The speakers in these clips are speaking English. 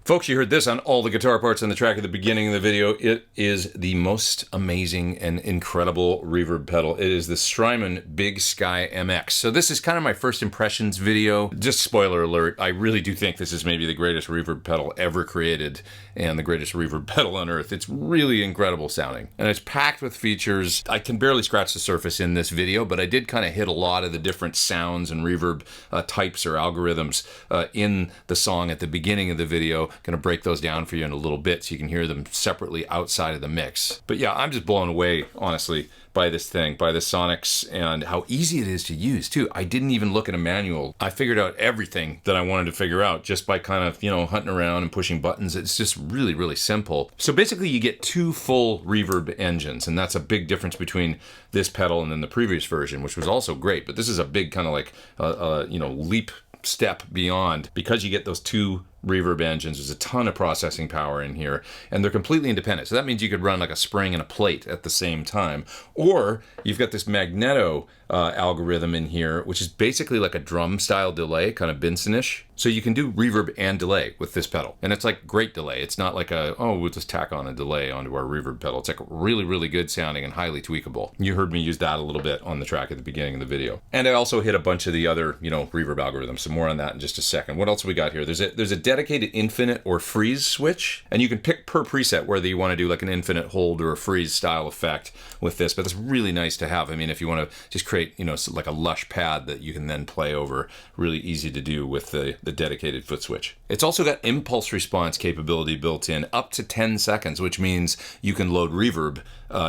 Folks, you heard this on all the guitar parts on the track at the beginning of the video. It is the most amazing and incredible reverb pedal. It is the Strymon Big Sky MX. So this is kind of my first impressions video. Just spoiler alert, I really do think this is maybe the greatest reverb pedal ever created and the greatest reverb pedal on earth. It's really incredible sounding. And it's packed with features. I can barely scratch the surface in this video, but I did kind of hit a lot of the different sounds and reverb types or algorithms in the song at the beginning of the video. Going to break those down for you in a little bit so you can hear them separately outside of the mix. But yeah, I'm just blown away, honestly, by this thing, by the sonics, and how easy it is to use too. I didn't even look at a manual. I figured out everything that I wanted to figure out just by kind of, hunting around and pushing buttons. It's just really, really simple. So basically you get two full reverb engines, and that's a big difference between this pedal and then the previous version, which was also great. But this is a big kind of like, leap step beyond, because you get those two reverb engines. There's a ton of processing power in here, and they're completely independent. So that means you could run like a spring and a plate at the same time. Or you've got this magneto algorithm in here, which is basically like a drum style delay, kind of Benson-ish. So you can do reverb and delay with this pedal. And it's like great delay. It's not like we'll just tack on a delay onto our reverb pedal. It's like really, really good sounding and highly tweakable. You heard me use that a little bit on the track at the beginning of the video. And I also hit a bunch of the other, reverb algorithms. So more on that in just a second. What else we got here? There's a dedicated infinite or freeze switch, and you can pick per preset whether you want to do like an infinite hold or a freeze style effect with this, but it's really nice to have. I mean, if you want to just create, like a lush pad that you can then play over, really easy to do with the dedicated foot switch. It's also got impulse response capability built in up to 10 seconds, which means you can load reverb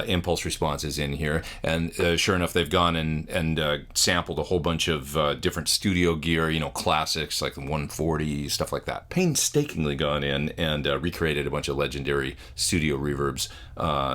impulse responses in here. And sure enough, they've gone and sampled a whole bunch of different studio gear, classics like the 140, stuff like that. Painstakingly gone in and recreated a bunch of legendary studio reverbs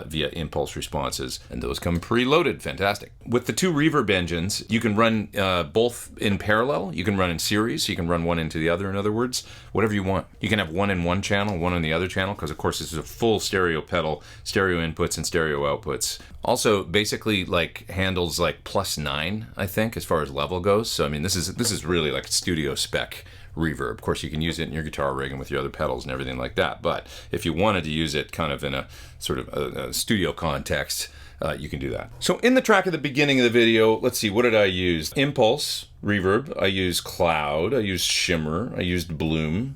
via impulse responses, and those come preloaded. Fantastic. With the two reverb engines, you can run both in parallel. You can run in series. You can run one into the other, in other words, whatever you want. You can have one in one channel, one in the other channel, because of course this is a full stereo pedal, stereo inputs and stereo outputs. Also basically like handles like +9, I think, as far as level goes. So I mean, this is really like studio spec reverb. Of course, you can use it in your guitar rig and with your other pedals and everything like that. But if you wanted to use it kind of in a sort of a studio context, you can do that. So in the track at the beginning of the video, let's see, what did I use? Impulse reverb. I used cloud. I used shimmer. I used bloom.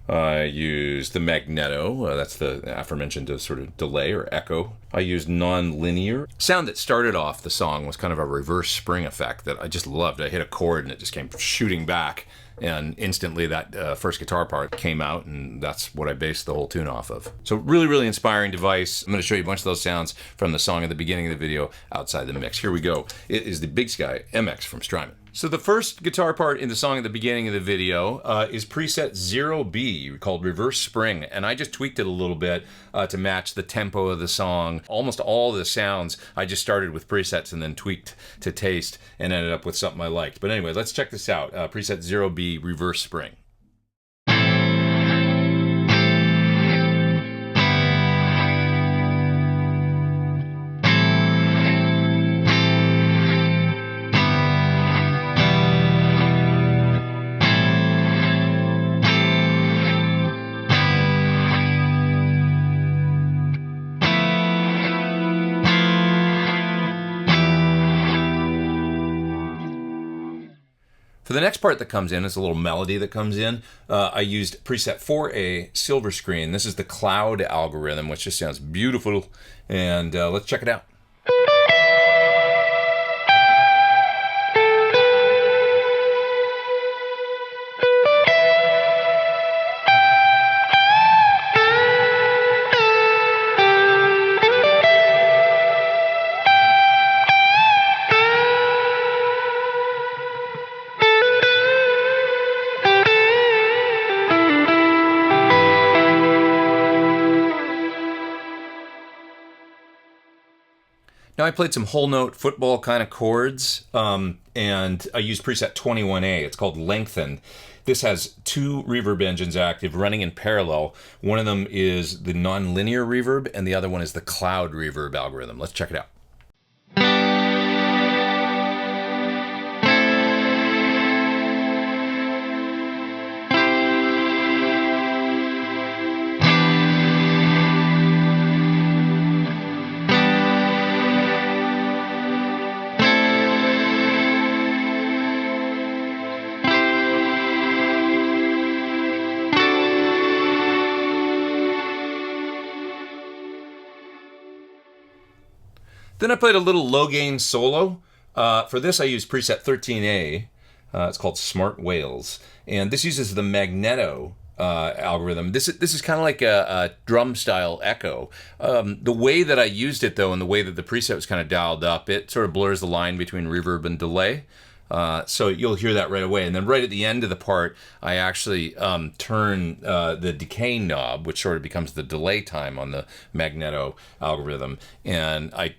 I used the magneto, that's the aforementioned sort of delay or echo. I used non-linear. Sound that started off the song was kind of a reverse spring effect that I just loved. I hit a chord and it just came shooting back, and instantly that first guitar part came out, and that's what I based the whole tune off of. So really, really inspiring device. I'm going to show you a bunch of those sounds from the song at the beginning of the video outside the mix. Here we go. It is the Big Sky MX from Strymon. So the first guitar part in the song at the beginning of the video is preset 0B, called Reverse Spring, and I just tweaked it a little bit to match the tempo of the song. Almost all the sounds I just started with presets and then tweaked to taste and ended up with something I liked. But anyway, let's check this out. Preset 0B, Reverse Spring. For the next part that comes in, it's a little melody that comes in. I used preset 4A, Silver Screen. This is the cloud algorithm, which just sounds beautiful. And let's check it out. Now I played some whole note football kind of chords, and I used preset 21A. It's called Lengthen. This has two reverb engines active running in parallel. One of them is the non-linear reverb, and the other one is the cloud reverb algorithm. Let's check it out. Then I played a little low gain solo. For this I used preset 13A. It's called Smart Whales. And this uses the magneto algorithm. This is kind of like a drum style echo. The way that I used it though, and the way that the preset was kind of dialed up, it sort of blurs the line between reverb and delay. So you'll hear that right away. And then right at the end of the part, I actually turn the decay knob, which sort of becomes the delay time on the magneto algorithm. And I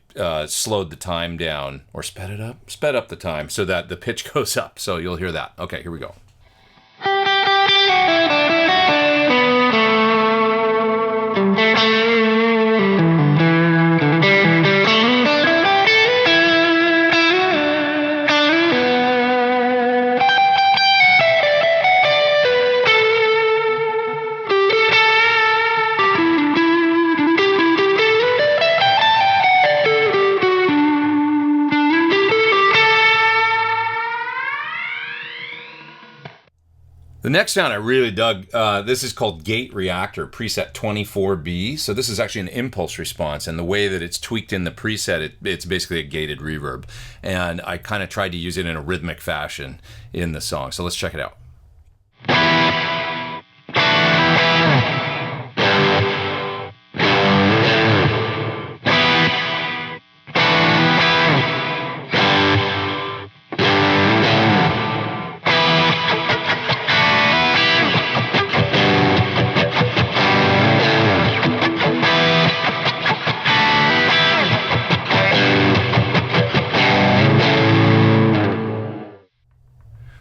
slowed the time down, or sped up the time so that the pitch goes up. So you'll hear that. Okay, here we go. The next sound I really dug, this is called Gate Reactor, preset 24B. So this is actually an impulse response, and the way that it's tweaked in the preset, it's basically a gated reverb. And I kind of tried to use it in a rhythmic fashion in the song. So let's check it out.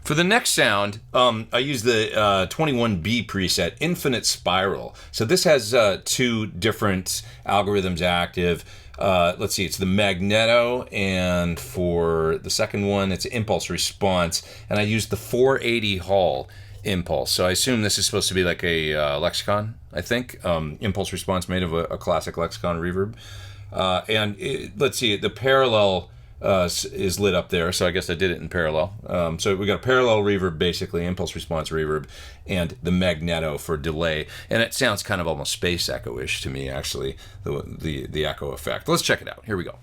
For the next sound, I use the 21B preset, Infinite Spiral. So this has two different algorithms active. Let's see, it's the magneto, and for the second one, it's impulse response. And I used the 480 Hall impulse. So I assume this is supposed to be like a lexicon, I think. Impulse response made of a classic lexicon reverb. Let's see, the parallel is lit up there, so I guess I did it in parallel. So we got a parallel reverb, basically, impulse response reverb, and the magneto for delay. And it sounds kind of almost space echo-ish to me, actually, the echo effect. Let's check it out. Here we go.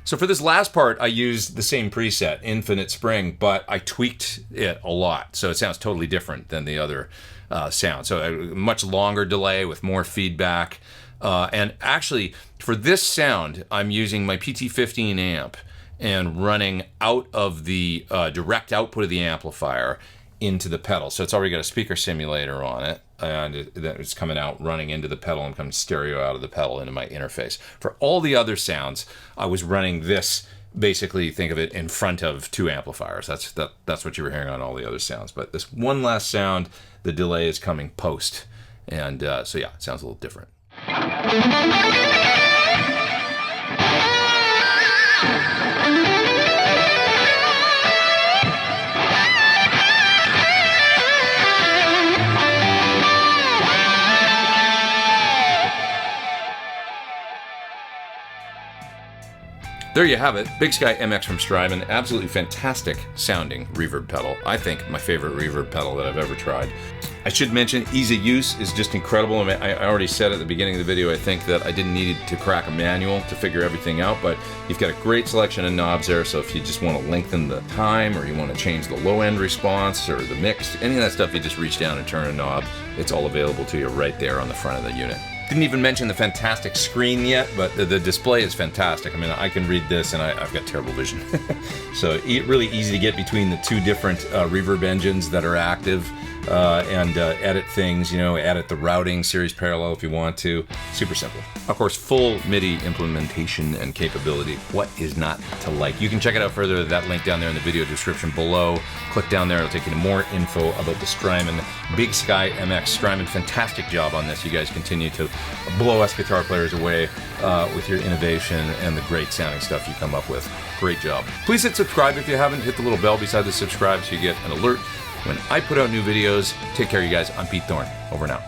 So for this last part, I used the same preset, Infinite Spring, but I tweaked it a lot. So it sounds totally different than the other sound. So a much longer delay with more feedback. And actually, for this sound, I'm using my PT15 amp and running out of the direct output of the amplifier into the pedal. So it's already got a speaker simulator on it, and it's coming out running into the pedal and coming stereo out of the pedal into my interface. For all the other sounds, I was running this, basically think of it in front of two amplifiers. That's what you were hearing on all the other sounds. But this one last sound, the delay is coming post. And so yeah, it sounds a little different. There you have it, Big Sky MX from Strymon. Absolutely fantastic sounding reverb pedal. I think my favorite reverb pedal that I've ever tried. I should mention, ease of use is just incredible. I mean, I already said at the beginning of the video, I think that I didn't need to crack a manual to figure everything out, but you've got a great selection of knobs there, so if you just want to lengthen the time, or you want to change the low end response, or the mix, any of that stuff, you just reach down and turn a knob. It's all available to you right there on the front of the unit. Didn't even mention the fantastic screen yet, but the display is fantastic. I mean, I can read this, and I've got terrible vision. So really easy to get between the two different reverb engines that are active, and edit things, you know, edit the routing, series parallel if you want to. Super simple. Of course, full MIDI implementation and capability. What is not to like? You can check it out further at that link down there in the video description below. Click down there, it'll take you to more info about the Strymon Big Sky MX. Strymon, fantastic job on this. You guys continue to blow us guitar players away with your innovation and the great sounding stuff you come up with. Great job. Please hit subscribe if you haven't. Hit the little bell beside the subscribe so you get an alert when I put out new videos. Take care, you guys. I'm Pete Thorne. Over and out.